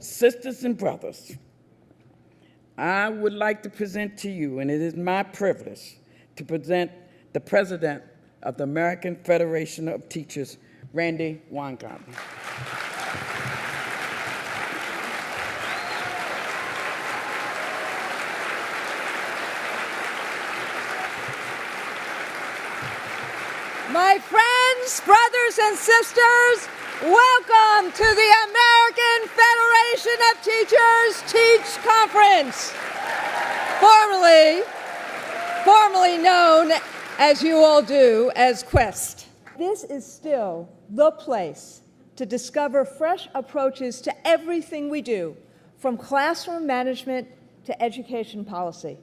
Sisters and brothers, I would like to present to you, and it is my privilege to present the President of the American Federation of Teachers, Randi Weingarten. My friends, brothers, and sisters, welcome to the American Federation of Teachers Teach Conference, formerly known, as you all do, as Quest. This is still the place to discover fresh approaches to everything we do, from classroom management to education policy.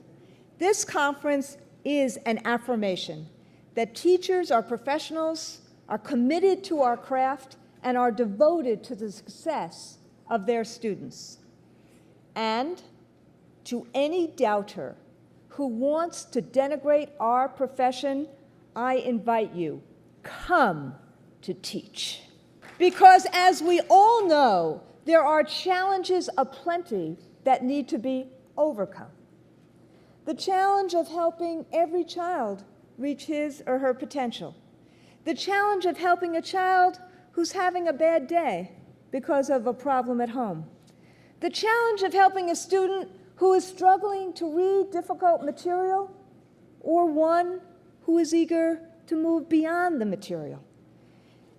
This conference is an affirmation that teachers are professionals, are committed to our craft, and are devoted to the success of their students. And to any doubter who wants to denigrate our profession, I invite you, come to teach. Because as we all know, there are challenges aplenty that need to be overcome. The challenge of helping every child reach his or her potential. The challenge of helping a child who's having a bad day because of a problem at home. The challenge of helping a student who is struggling to read difficult material, or one who is eager to move beyond the material.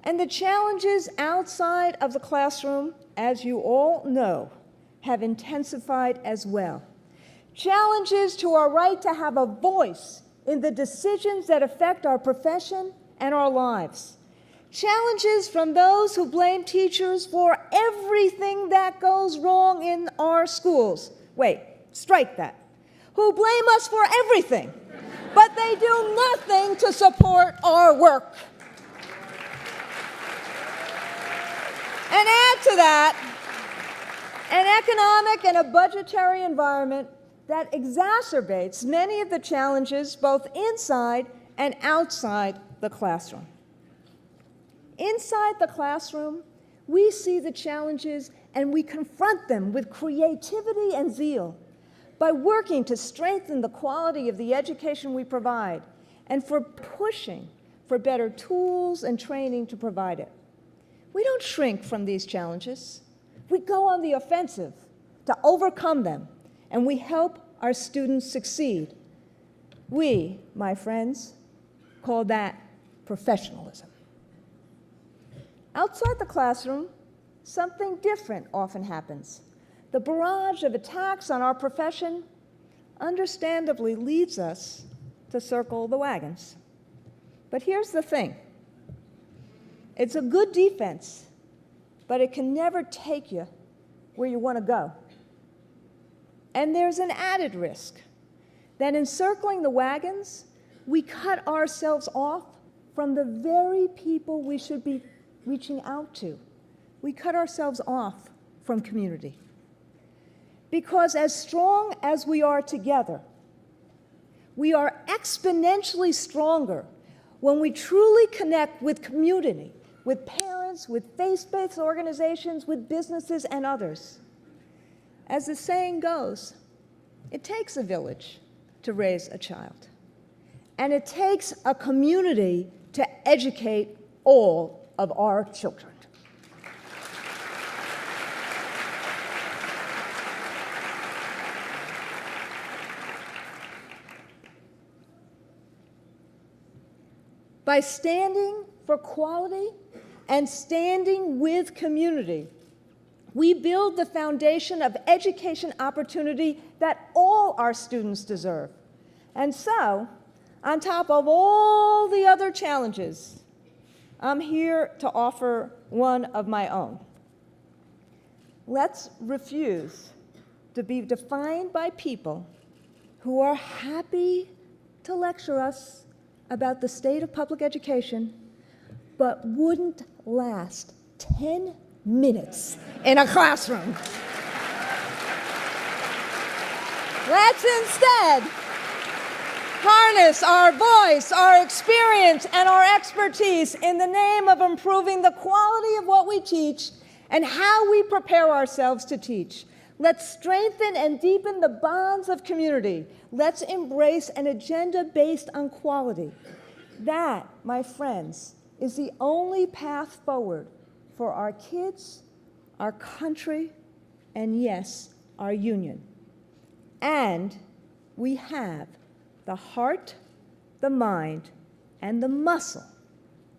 And the challenges outside of the classroom, as you all know, have intensified as well. Challenges to our right to have a voice in the decisions that affect our profession and our lives. Challenges from those who blame teachers for everything that goes wrong in our schools. Wait, strike that. Who blame us for everything, but they do nothing to support our work. And add to that, an economic and a budgetary environment that exacerbates many of the challenges both inside and outside the classroom. Inside the classroom, we see the challenges and we confront them with creativity and zeal by working to strengthen the quality of the education we provide and for pushing for better tools and training to provide it. We don't shrink from these challenges. We go on the offensive to overcome them, and we help our students succeed. We, my friends, call that professionalism. Outside the classroom, something different often happens. The barrage of attacks on our profession understandably leads us to circle the wagons. But here's the thing. It's a good defense, but it can never take you where you want to go. And there's an added risk that in circling the wagons, we cut ourselves off from the very people we should be reaching out to. We cut ourselves off from community. Because as strong as we are together, we are exponentially stronger when we truly connect with community, with parents, with faith-based organizations, with businesses and others. As the saying goes, it takes a village to raise a child, and it takes a community to educate all of our children. By standing for quality and standing with community, we build the foundation of education opportunity that all our students deserve. And so, on top of all the other challenges, I'm here to offer one of my own. Let's refuse to be defined by people who are happy to lecture us about the state of public education, but wouldn't last 10 minutes in a classroom. Let's instead harness our voice, our experience, and our expertise in the name of improving the quality of what we teach and how we prepare ourselves to teach. Let's strengthen and deepen the bonds of community. Let's embrace an agenda based on quality. That, my friends, is the only path forward for our kids, our country, and yes, our union. And we have the heart, the mind, and the muscle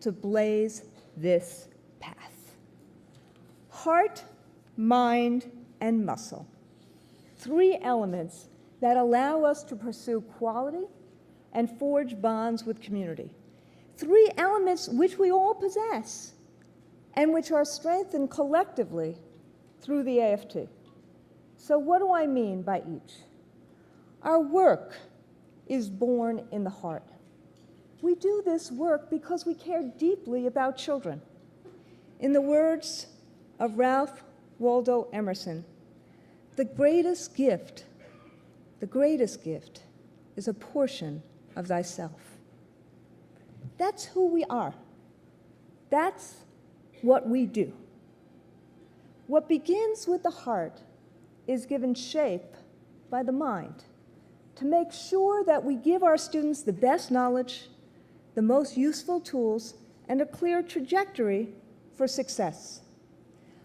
to blaze this path. Heart, mind, and muscle. 3 elements that allow us to pursue quality and forge bonds with community. 3 elements which we all possess and which are strengthened collectively through the AFT. So what do I mean by each? Our work is born in the heart. We do this work because we care deeply about children. In the words of Ralph Waldo Emerson, the greatest gift is a portion of thyself. That's who we are. That's what we do. What begins with the heart is given shape by the mind to make sure that we give our students the best knowledge, the most useful tools, and a clear trajectory for success.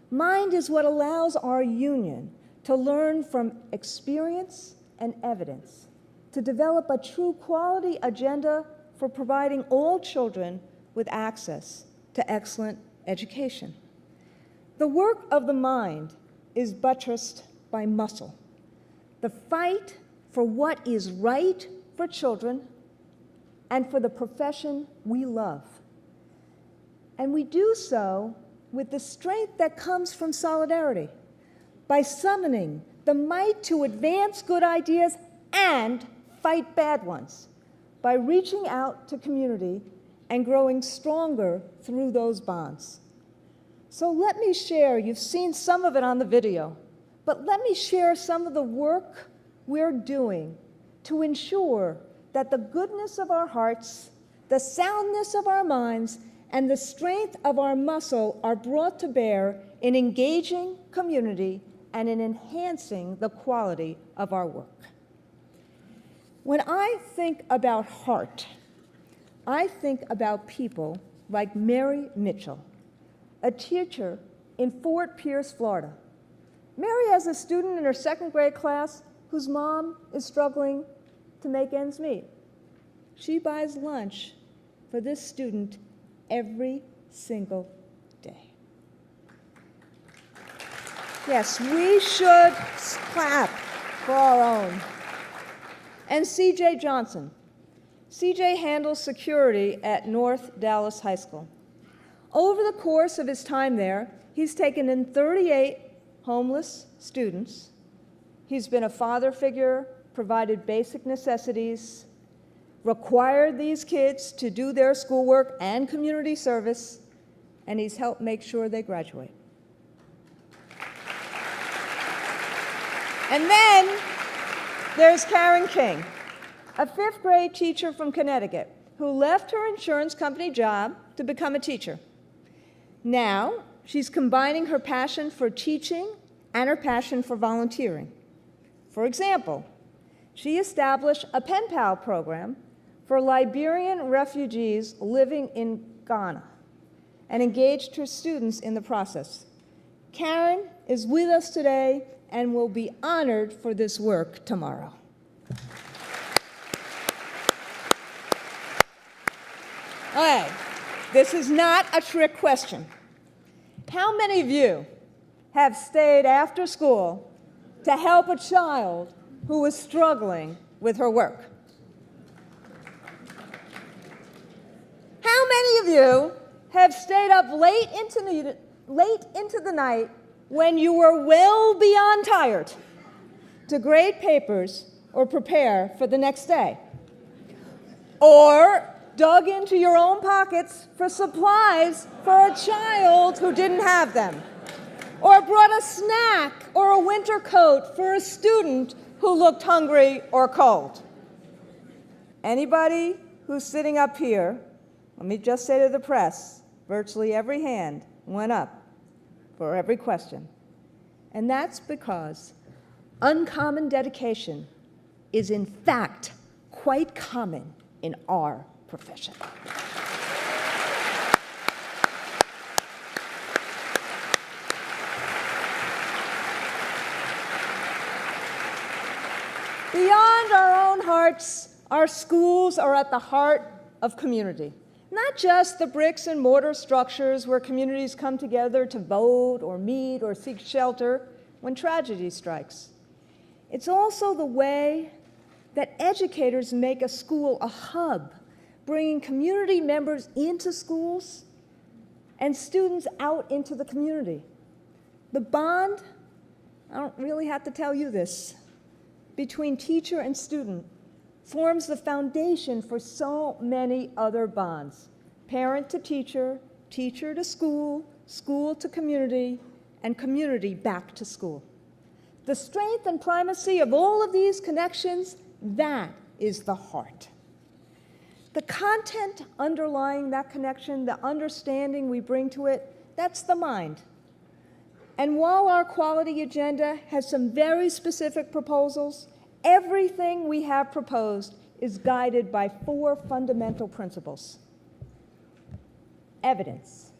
Mind is what allows our union to learn from experience and evidence, to develop a true quality agenda for providing all children with access to excellent education. The work of the mind is buttressed by muscle. The fight for what is right for children and for the profession we love. And we do so with the strength that comes from solidarity, by summoning the might to advance good ideas and fight bad ones, by reaching out to community and growing stronger through those bonds. So let me share, you've seen some of it on the video, but let me share some of the work we're doing to ensure that the goodness of our hearts, the soundness of our minds, and the strength of our muscle are brought to bear in engaging community and in enhancing the quality of our work. When I think about heart, I think about people like Mary Mitchell, a teacher in Fort Pierce, Florida. Mary has a student in her 2nd grade class whose mom is struggling to make ends meet. She buys lunch for this student every single day. Yes, we should clap for our own. And C.J. Johnson. C.J. handles security at North Dallas High School. Over the course of his time there, he's taken in 38 homeless students. He's been a father figure, provided basic necessities, required these kids to do their schoolwork and community service, and he's helped make sure they graduate. And then there's Karen King, a 5th grade teacher from Connecticut who left her insurance company job to become a teacher. Now, she's combining her passion for teaching and her passion for volunteering. For example, she established a pen pal program for Liberian refugees living in Ghana and engaged her students in the process. Karen is with us today and will be honored for this work tomorrow. Okay, this is not a trick question. How many of you have stayed after school to help a child who is struggling with her work? How many of you have stayed up late into the night when you were well beyond tired to grade papers or prepare for the next day? Or dug into your own pockets for supplies for a child who didn't have them? Or brought a snack or a winter coat for a student who looked hungry or cold? Anybody who's sitting up here, let me just say to the press, virtually every hand went up for every question. And that's because uncommon dedication is in fact quite common in our profession. Beyond our own hearts, our schools are at the heart of community. Not just the bricks and mortar structures where communities come together to vote or meet or seek shelter when tragedy strikes. It's also the way that educators make a school a hub, bringing community members into schools and students out into the community. The bond, I don't really have to tell you this, between teacher and student forms the foundation for so many other bonds. Parent to teacher, teacher to school, school to community, and community back to school. The strength and primacy of all of these connections, that is the heart. The content underlying that connection, the understanding we bring to it, that's the mind. And while our quality agenda has some very specific proposals, everything we have proposed is guided by 4 fundamental principles. Evidence.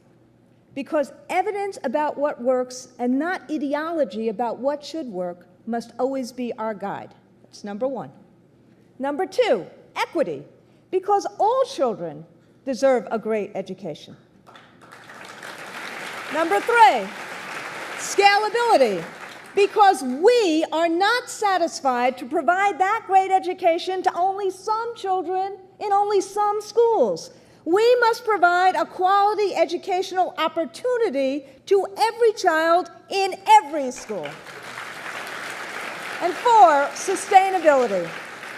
Because evidence about what works and not ideology about what should work must always be our guide. That's number 1. Number 2, equity. Because all children deserve a great education. Number 3, scalability. Because we are not satisfied to provide that great education to only some children in only some schools. We must provide a quality educational opportunity to every child in every school. And 4, sustainability.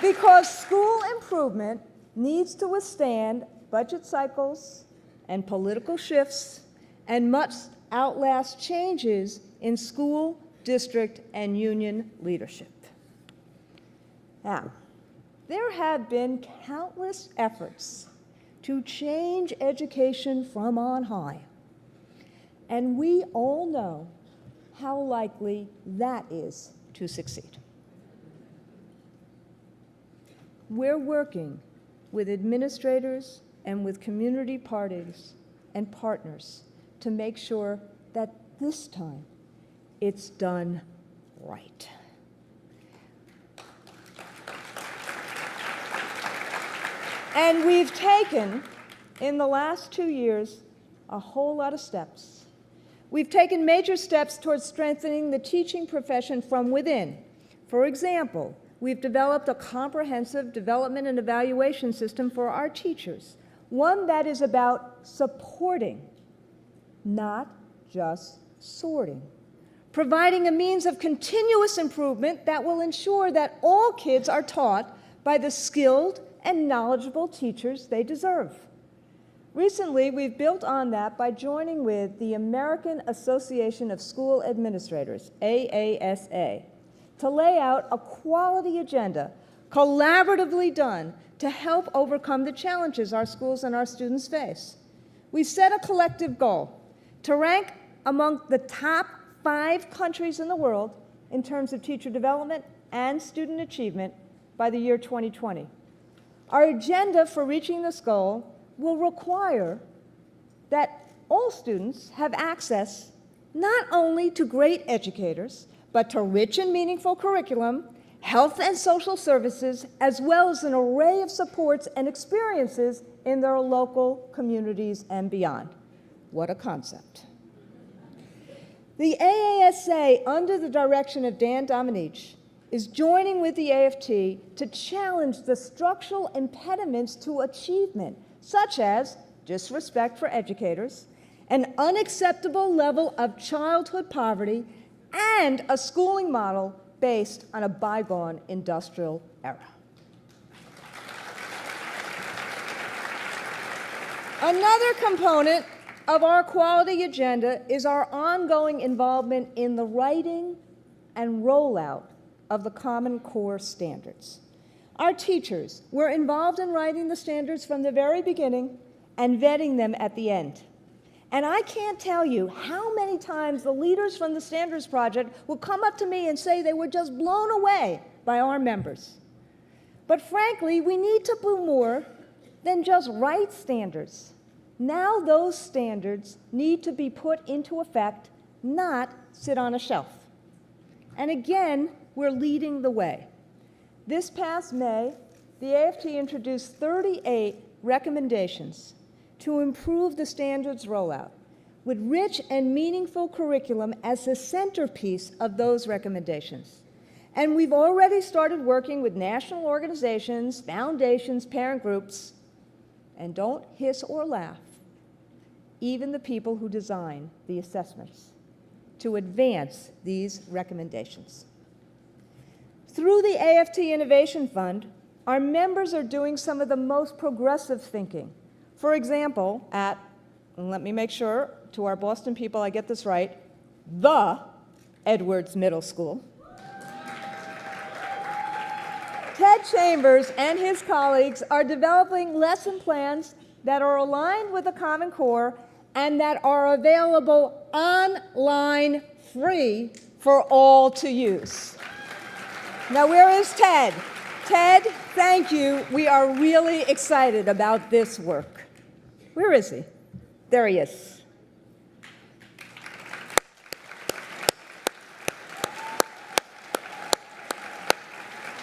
Because school improvement needs to withstand budget cycles and political shifts and must outlast changes in school, district, and union leadership. Now, there have been countless efforts to change education from on high, and we all know how likely that is to succeed. We're working with administrators and with community parties and partners to make sure that this time it's done right. And we've taken, in the last 2 years, a whole lot of steps. We've taken major steps towards strengthening the teaching profession from within. For example, we've developed a comprehensive development and evaluation system for our teachers, one that is about supporting, not just sorting, providing a means of continuous improvement that will ensure that all kids are taught by the skilled and knowledgeable teachers they deserve. Recently, we've built on that by joining with the American Association of School Administrators, AASA, to lay out a quality agenda, collaboratively done, to help overcome the challenges our schools and our students face. We set a collective goal to rank among the top 5 countries in the world in terms of teacher development and student achievement by the year 2020. Our agenda for reaching this goal will require that all students have access not only to great educators, but to rich and meaningful curriculum, health and social services, as well as an array of supports and experiences in their local communities and beyond. What a concept. The AASA, under the direction of Dan Dominique, is joining with the AFT to challenge the structural impediments to achievement, such as disrespect for educators, an unacceptable level of childhood poverty, and a schooling model based on a bygone industrial era. Another component of our quality agenda is our ongoing involvement in the writing and rollout of the Common Core standards. Our teachers were involved in writing the standards from the very beginning and vetting them at the end. And I can't tell you how many times the leaders from the Standards Project will come up to me and say they were just blown away by our members. But frankly, we need to do more than just write standards. Now those standards need to be put into effect, not sit on a shelf. And again, we're leading the way. This past May, the AFT introduced 38 recommendations to improve the standards rollout, with rich and meaningful curriculum as the centerpiece of those recommendations. And we've already started working with national organizations, foundations, parent groups, and don't hiss or laugh, even the people who design the assessments, to advance these recommendations. Through the AFT Innovation Fund, our members are doing some of the most progressive thinking. For example, at, and let me make sure to our Boston people I get this right, the Edwards Middle School, Ted Chambers and his colleagues are developing lesson plans that are aligned with the Common Core and that are available online free for all to use. Now, where is Ted? Ted, thank you. We are really excited about this work. Where is he? There he is.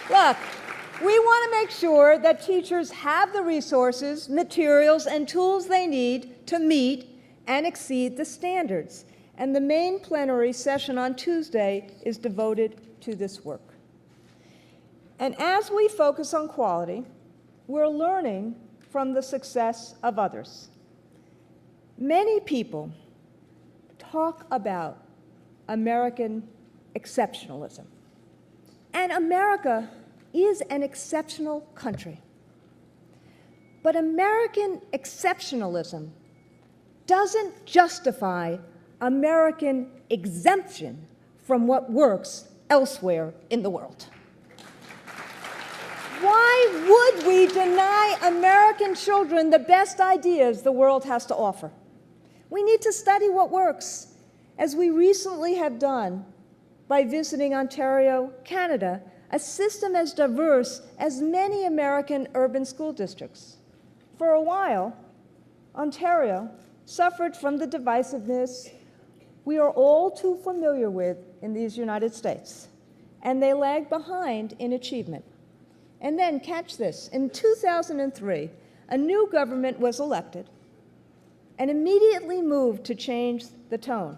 Look, we want to make sure that teachers have the resources, materials, and tools they need to meet and exceed the standards. And the main plenary session on Tuesday is devoted to this work. And as we focus on quality, we're learning from the success of others. Many people talk about American exceptionalism. And America is an exceptional country. But American exceptionalism doesn't justify American exemption from what works elsewhere in the world. Why would we deny American children the best ideas the world has to offer? We need to study what works, as we recently have done by visiting Ontario, Canada, a system as diverse as many American urban school districts. For a while, Ontario suffered from the divisiveness we are all too familiar with in these United States, and they lagged behind in achievement. And then, catch this, in 2003, a new government was elected and immediately moved to change the tone.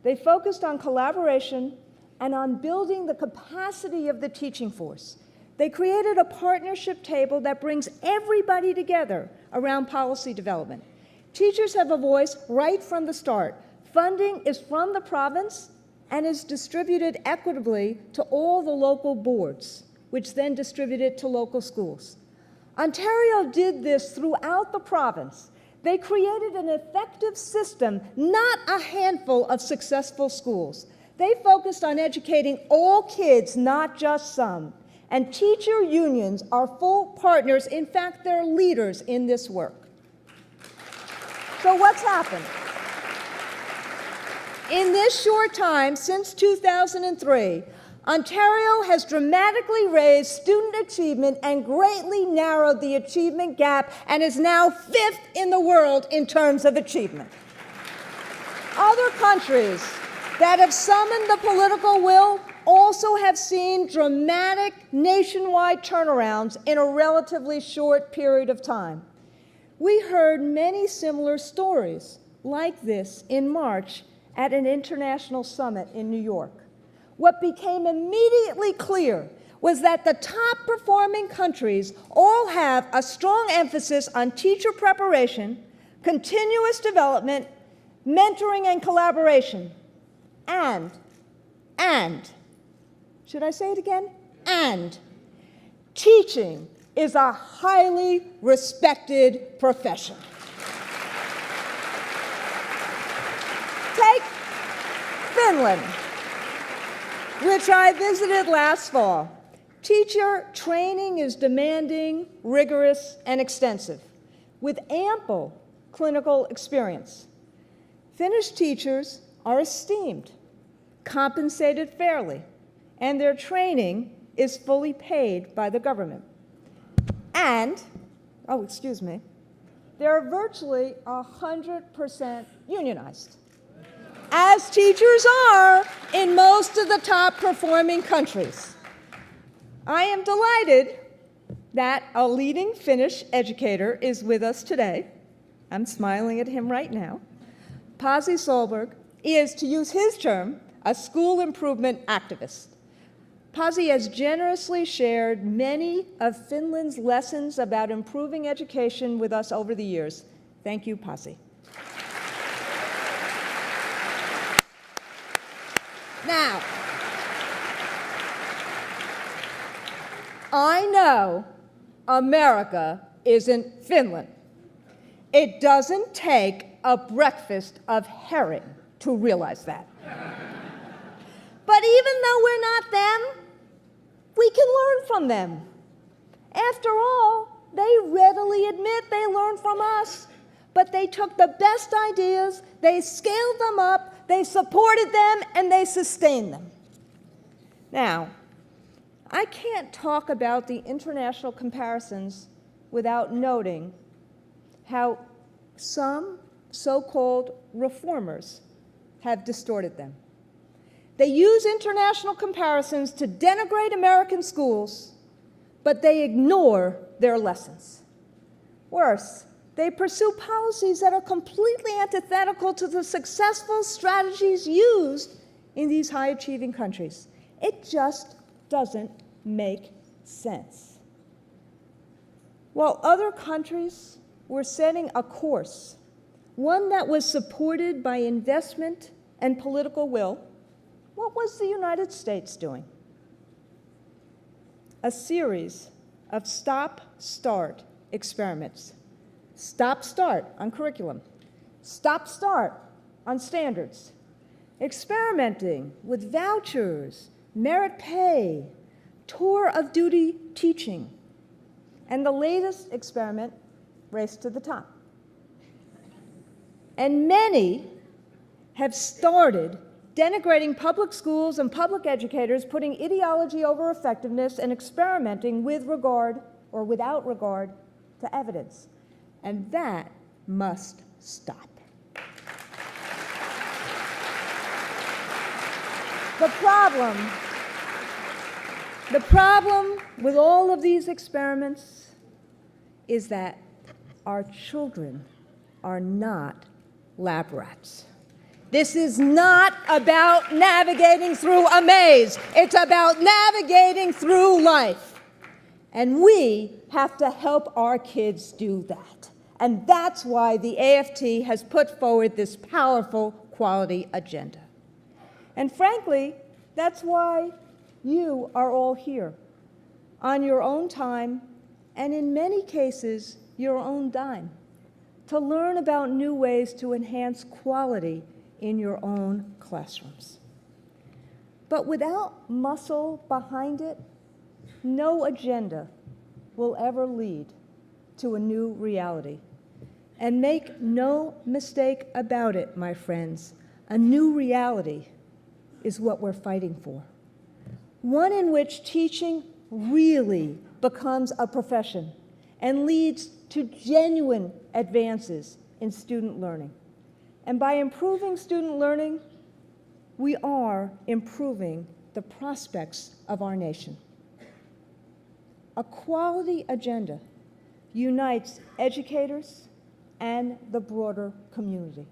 They focused on collaboration and on building the capacity of the teaching force. They created a partnership table that brings everybody together around policy development. Teachers have a voice right from the start. Funding is from the province and is distributed equitably to all the local boards, which then distribute it to local schools. Ontario did this throughout the province. They created an effective system, not a handful of successful schools. They focused on educating all kids, not just some. And teacher unions are full partners. In fact, they're leaders in this work. So what's happened? In this short time, since 2003, Ontario has dramatically raised student achievement and greatly narrowed the achievement gap and is now 5th in the world in terms of achievement. Other countries that have summoned the political will also have seen dramatic nationwide turnarounds in a relatively short period of time. We heard many similar stories like this in March at an international summit in New York. What became immediately clear was that the top-performing countries all have a strong emphasis on teacher preparation, continuous development, mentoring, and collaboration. And, should I say it again? And teaching is a highly respected profession. Take Finland, which I visited last fall. Teacher training is demanding, rigorous, and extensive, with ample clinical experience. Finnish teachers are esteemed, compensated fairly, and their training is fully paid by the government. And, they're virtually 100% unionized, as teachers are in most of the top performing countries. I am delighted that a leading Finnish educator is with us today. I'm smiling at him right now. Pasi Solberg is, to use his term, a school improvement activist. Pasi has generously shared many of Finland's lessons about improving education with us over the years. Thank you, Pasi. Now, I know America isn't Finland. It doesn't take a breakfast of herring to realize that. But even though we're not them, we can learn from them. After all, they readily admit they learned from us, but they took the best ideas, they scaled them up, they supported them, and they sustained them. Now, I can't talk about the international comparisons without noting how some so-called reformers have distorted them. They use international comparisons to denigrate American schools, but they ignore their lessons. Worse, they pursue policies that are completely antithetical to the successful strategies used in these high-achieving countries. It just doesn't make sense. While other countries were setting a course, one that was supported by investment and political will, what was the United States doing? A series of stop-start experiments. Stop-start on curriculum. Stop-start on standards. Experimenting with vouchers, merit pay, tour of duty teaching. And the latest experiment, Race to the Top. And many have started denigrating public schools and public educators, putting ideology over effectiveness, and experimenting with regard or without regard to evidence. And that must stop. The problem with all of these experiments is that our children are not lab rats. This is not about navigating through a maze. It's about navigating through life. And we have to help our kids do that. And that's why the AFT has put forward this powerful quality agenda. And frankly, that's why you are all here, on your own time, and in many cases, your own dime, to learn about new ways to enhance quality in your own classrooms. But without muscle behind it, no agenda will ever lead to a new reality. And make no mistake about it, my friends, a new reality is what we're fighting for. One in which teaching really becomes a profession and leads to genuine advances in student learning. And by improving student learning, we are improving the prospects of our nation. A quality agenda unites educators and the broader community.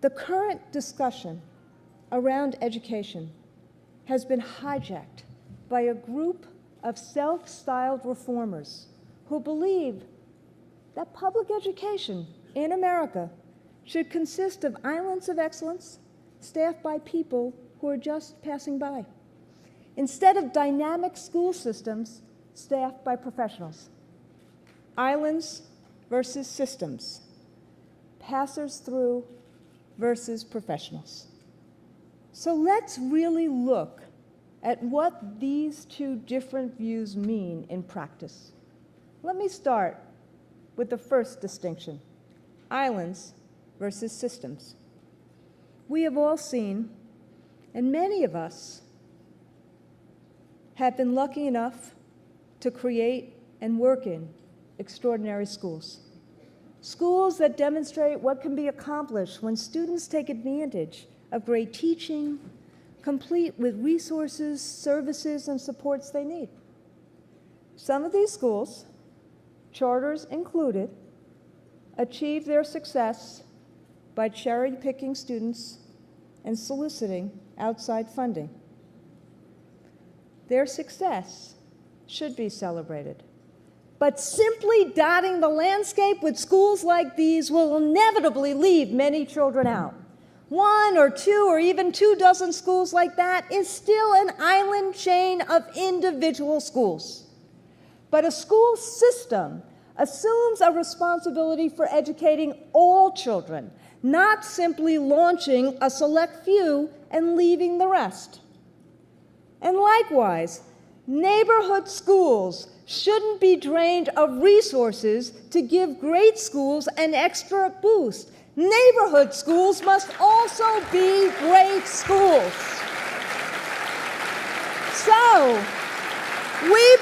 The current discussion around education has been hijacked by a group of self-styled reformers who believe that public education in America should consist of islands of excellence staffed by people who are just passing by, instead of dynamic school systems staffed by professionals. Islands versus systems, passers through versus professionals. So let's really look at what these two different views mean in practice. Let me start with the first distinction. Islands versus systems. We have all seen, and many of us have been lucky enough to create and work in extraordinary schools. Schools that demonstrate what can be accomplished when students take advantage of great teaching, complete with resources, services, and supports they need. Some of these schools, charters included, achieve their success by cherry-picking students and soliciting outside funding. Their success should be celebrated. But simply dotting the landscape with schools like these will inevitably leave many children out. 1 or 2 or even 2 dozen schools like that is still an island chain of individual schools. But a school system assumes a responsibility for educating all children, not simply launching a select few and leaving the rest. And likewise, neighborhood schools shouldn't be drained of resources to give great schools an extra boost. Neighborhood schools must also be great schools. So, we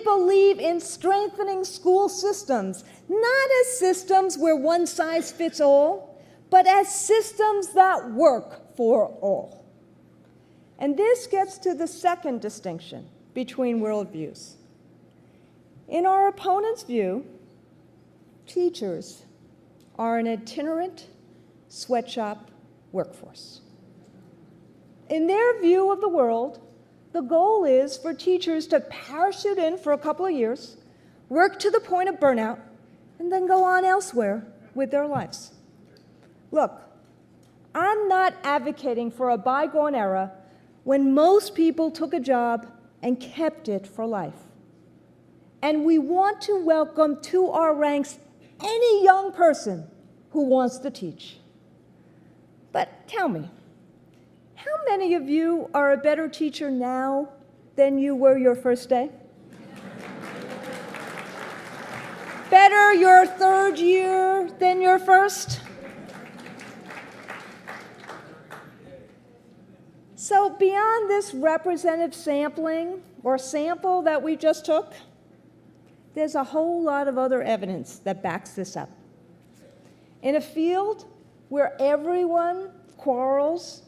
believe in strengthening school systems, not as systems where one size fits all, but as systems that work for all. And this gets to the second distinction between worldviews. In our opponent's view, teachers are an itinerant sweatshop workforce. In their view of the world, the goal is for teachers to parachute in for a couple of years, work to the point of burnout, and then go on elsewhere with their lives. Look, I'm not advocating for a bygone era when most people took a job and kept it for life. And we want to welcome to our ranks any young person who wants to teach. But tell me, how many of you are a better teacher now than you were your first day? Better your third year than your first? So beyond this representative sampling or sample that we just took, there's a whole lot of other evidence that backs this up. In a field where everyone quarrels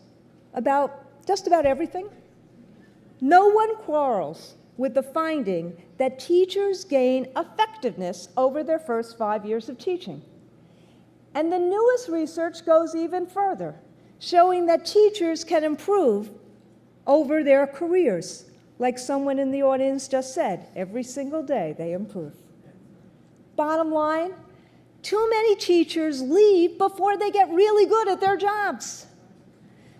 about just about everything, no one quarrels with the finding that teachers gain effectiveness over their first 5 years of teaching. And the newest research goes even further, showing that teachers can improve over their careers. Like someone in the audience just said, every single day they improve. Bottom line, too many teachers leave before they get really good at their jobs.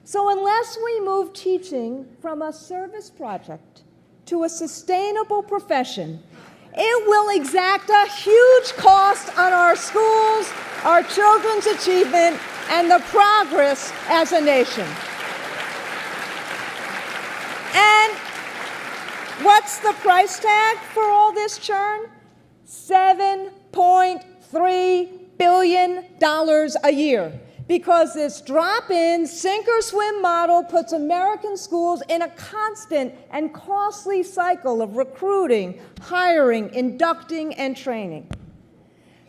So unless we move teaching from a service project to a sustainable profession, it will exact a huge cost on our schools, our children's achievement, and the progress as a nation. And what's the price tag for all this churn? $7.3 billion a year. Because this drop-in, sink-or-swim model puts American schools in a constant and costly cycle of recruiting, hiring, inducting, and training.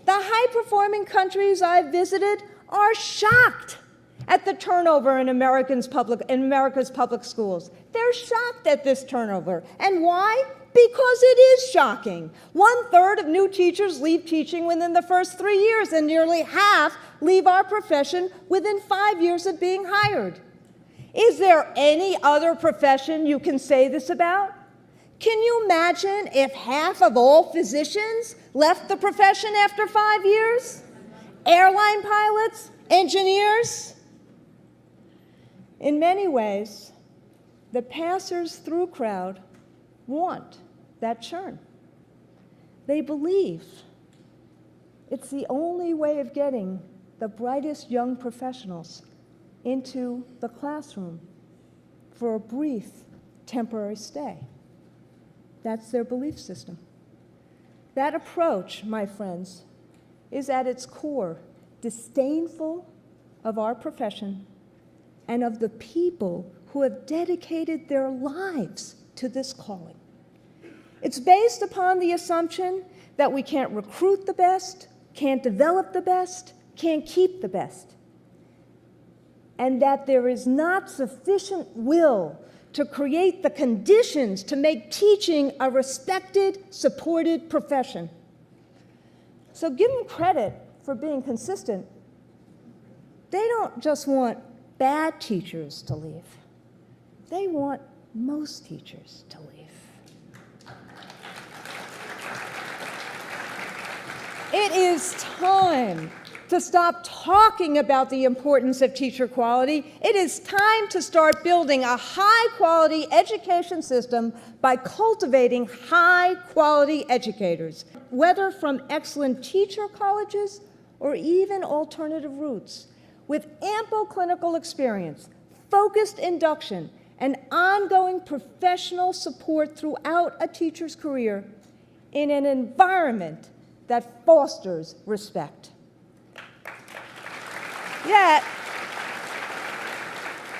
The high-performing countries I've visited are shocked at the turnover in America's public schools. They're shocked at this turnover. And why? Because it is shocking. 1/3 of new teachers leave teaching within the first 3 years, and nearly half leave our profession within 5 years of being hired. Is there any other profession you can say this about? Can you imagine if half of all physicians left the profession after 5 years? Airline pilots? Engineers? In many ways, the passers-through crowd want that churn. They believe it's the only way of getting the brightest young professionals into the classroom for a brief, temporary stay. That's their belief system. That approach, my friends, is at its core disdainful of our profession and of the people who have dedicated their lives to this calling. It's based upon the assumption that we can't recruit the best, can't develop the best, can't keep the best, and that there is not sufficient will to create the conditions to make teaching a respected, supported profession. So give them credit for being consistent. They don't just want bad teachers to leave. They want most teachers to leave. It is time to stop talking about the importance of teacher quality. It is time to start building a high-quality education system by cultivating high-quality educators, whether from excellent teacher colleges or even alternative routes, with ample clinical experience, focused induction, and ongoing professional support throughout a teacher's career in an environment that fosters respect. Yet,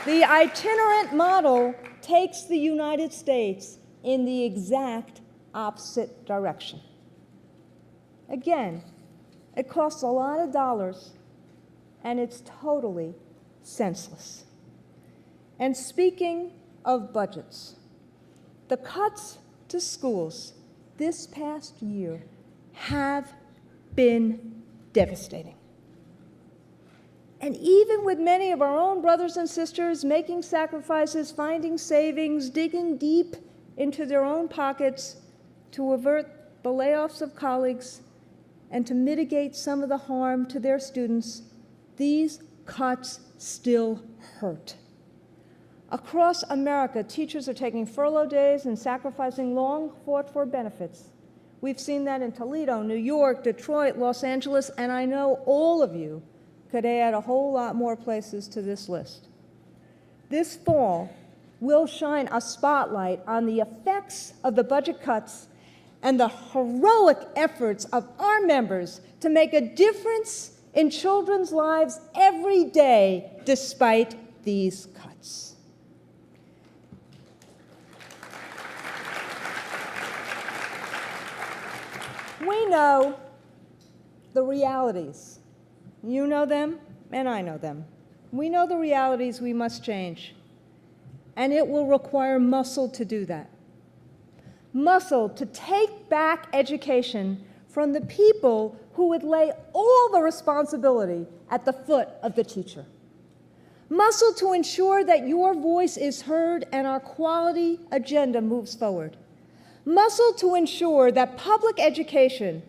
the itinerant model takes the United States in the exact opposite direction. Again, it costs a lot of dollars, and it's totally senseless. And speaking of budgets, the cuts to schools this past year have been devastating. And even with many of our own brothers and sisters making sacrifices, finding savings, digging deep into their own pockets to avert the layoffs of colleagues and to mitigate some of the harm to their students, these cuts still hurt. Across America, teachers are taking furlough days and sacrificing long-fought-for benefits. We've seen that in Toledo, New York, Detroit, Los Angeles, and I know all of you could add a whole lot more places to this list. This fall, we'll shine a spotlight on the effects of the budget cuts and the heroic efforts of our members to make a difference in children's lives every day despite these cuts. We know the realities. You know them, and I know them. We know the realities we must change, and it will require muscle to do that. Muscle to take back education from the people who would lay all the responsibility at the foot of the teacher. Muscle to ensure that your voice is heard and our quality agenda moves forward. Muscle to ensure that public education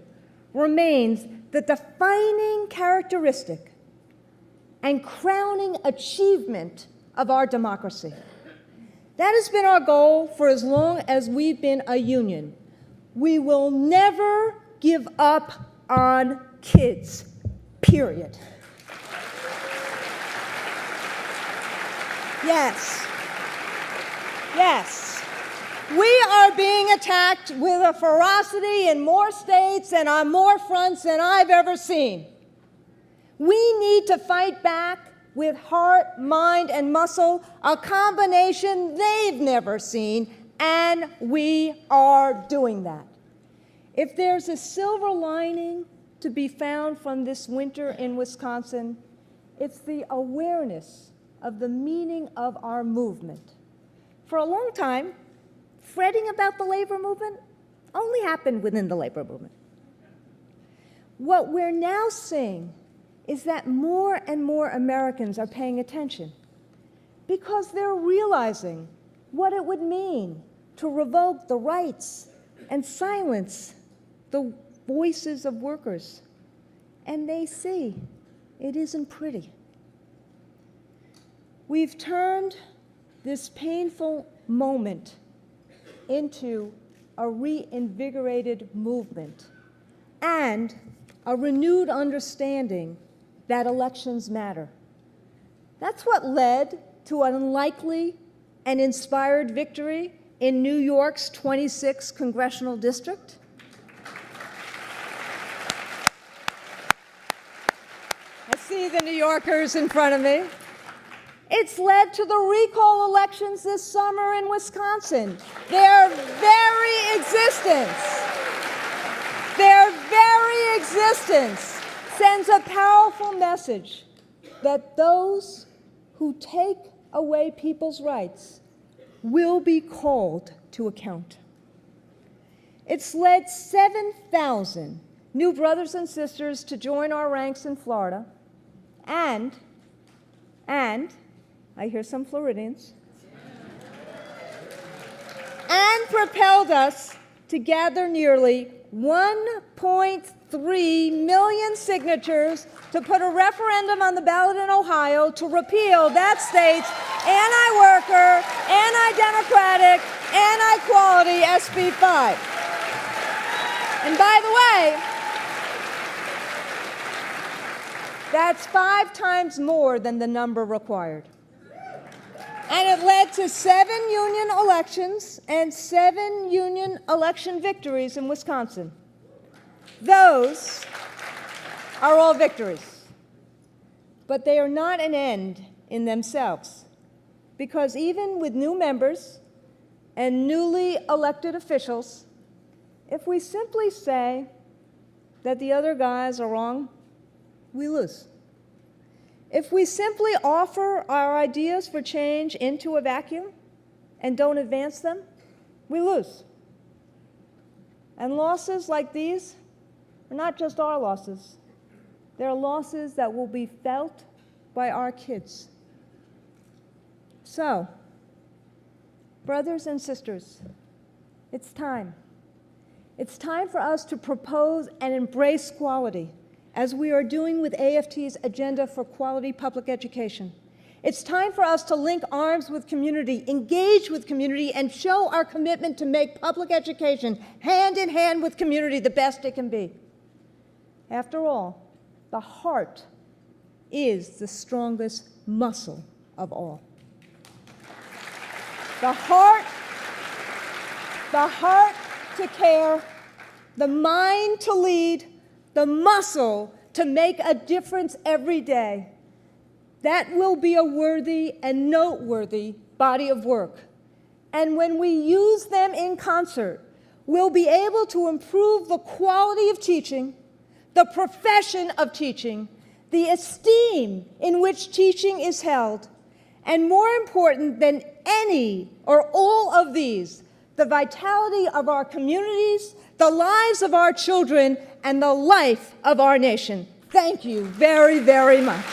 remains the defining characteristic and crowning achievement of our democracy. That has been our goal for as long as we've been a union. We will never give up on kids, period. Yes. Yes. We are being attacked with a ferocity in more states and on more fronts than I've ever seen. We need to fight back with heart, mind, and muscle, a combination they've never seen, and we are doing that. If there's a silver lining to be found from this winter in Wisconsin, it's the awareness of the meaning of our movement. For a long time, fretting about the labor movement only happened within the labor movement. What we're now seeing is that more and more Americans are paying attention because they're realizing what it would mean to revoke the rights and silence the voices of workers. And they see it isn't pretty. We've turned this painful moment into a reinvigorated movement and a renewed understanding that elections matter. That's what led to an unlikely and inspired victory in New York's 26th congressional district. see the New Yorkers in front of me. It's led to the recall elections this summer in Wisconsin. Their very existence sends a powerful message that those who take away people's rights will be called to account. It's led 7,000 new brothers and sisters to join our ranks in Florida, and I hear some Floridians, and propelled us to gather nearly 1.3 million signatures to put a referendum on the ballot in Ohio to repeal that state's anti-worker, anti-democratic, anti-equality SB 5. And by the way, that's 5 times more than the number required. And it led to 7 union elections and 7 union election victories in Wisconsin. Those are all victories. But they are not an end in themselves, because even with new members and newly elected officials, if we simply say that the other guys are wrong, we lose. If we simply offer our ideas for change into a vacuum and don't advance them, we lose. And losses like these are not just our losses. They're losses that will be felt by our kids. So, brothers and sisters, it's time. It's time for us to propose and embrace quality, as we are doing with AFT's Agenda for Quality Public Education. It's time for us to link arms with community, engage with community, and show our commitment to make public education hand in hand with community the best it can be. After all, the heart is the strongest muscle of all. The heart to care, the mind to lead, the muscle to make a difference every day. That will be a worthy and noteworthy body of work. And when we use them in concert, we'll be able to improve the quality of teaching, the profession of teaching, the esteem in which teaching is held, and more important than any or all of these, the vitality of our communities, the lives of our children, and the life of our nation. Thank you very, very much.